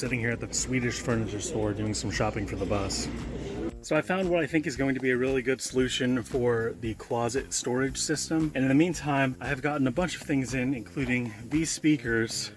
sitting here at the Swedish furniture store doing some shopping for the bus. So I found what I think is going to be a really good solution for the closet storage system. And in the meantime, I have gotten a bunch of things in, including these speakers,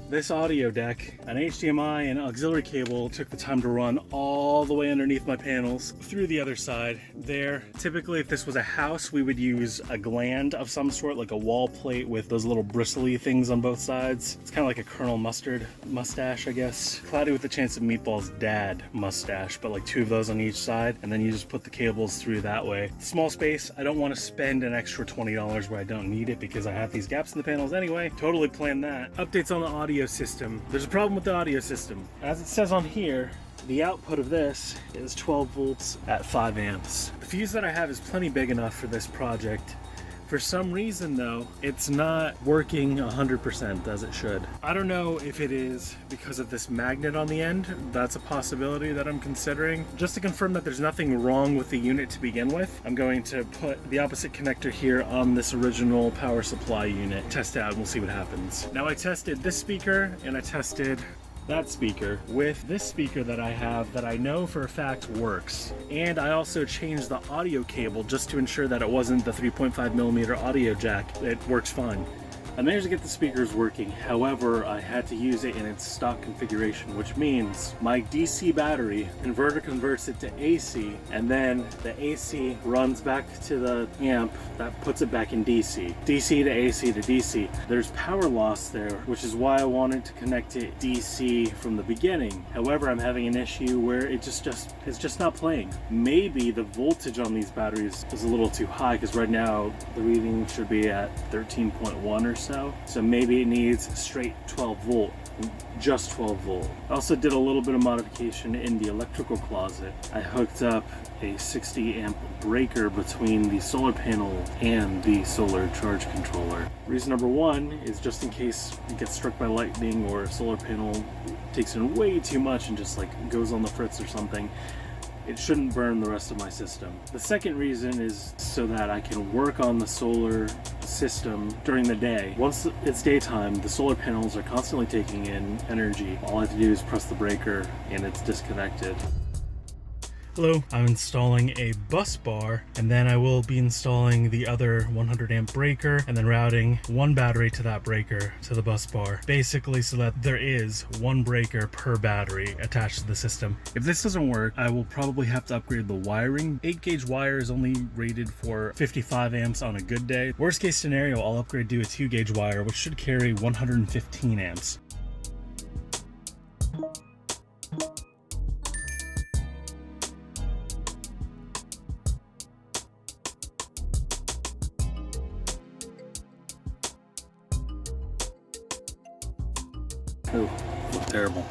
this audio deck, an HDMI and auxiliary cable. Took the time to run all the way underneath my panels through the other side there. Typically, if this was a house, we would use a gland of some sort, like a wall plate with those little bristly things on both sides. It's kind of like a Colonel Mustard mustache, I guess. Cloudy with the Chance of Meatball's dad mustache, but like two of those on each side, and then you just put the cables through that way. Small space. I don't want to spend an extra $20 where I don't need it because I have these gaps in the panels anyway. Totally planned that. Updates on the audio system. There's a problem with the audio system. As it says on here, the output of this is 12 volts at 5 amps. The fuse that I have is plenty big enough for this project. For some reason though, it's not working 100% as it should. I don't know if it is because of this magnet on the end. That's a possibility that I'm considering. Just to confirm that there's nothing wrong with the unit to begin with, I'm going to put the opposite connector here on this original power supply unit. Test it out and we'll see what happens. Now I tested this speaker and I tested that speaker with this speaker that I have that I know for a fact works. And I also changed the audio cable just to ensure that it wasn't the 3.5mm audio jack. It works fine. I managed to get the speakers working, however, I had to use it in its stock configuration, which means my DC battery inverter converts it to AC, and then the AC runs back to the amp that puts it back in DC. DC to AC to DC. There's power loss there, which is why I wanted to connect it DC from the beginning. However, I'm having an issue where it's just not playing. Maybe the voltage on these batteries is a little too high, because right now the reading should be at 13.1 or so maybe it needs straight 12 volt, just 12 volt. I also did a little bit of modification in the electrical closet. I hooked up a 60 amp breaker between the solar panel and the solar charge controller. Reason number one is just in case it gets struck by lightning or a solar panel takes in way too much and just like goes on the fritz or something, it shouldn't burn the rest of my system. The second reason is so that I can work on the solar system during the day. Once it's daytime, the solar panels are constantly taking in energy. All I have to do is press the breaker and it's disconnected. Hello, I'm installing a bus bar, and then I will be installing the other 100 amp breaker and then routing one battery to that breaker to the bus bar, basically so that there is one breaker per battery attached to the system. If this doesn't work, I will probably have to upgrade the wiring. 8-gauge wire is only rated for 55 amps on a good day. Worst case scenario, I'll upgrade to a 2-gauge wire, which should carry 115 amps. Oh, look terrible.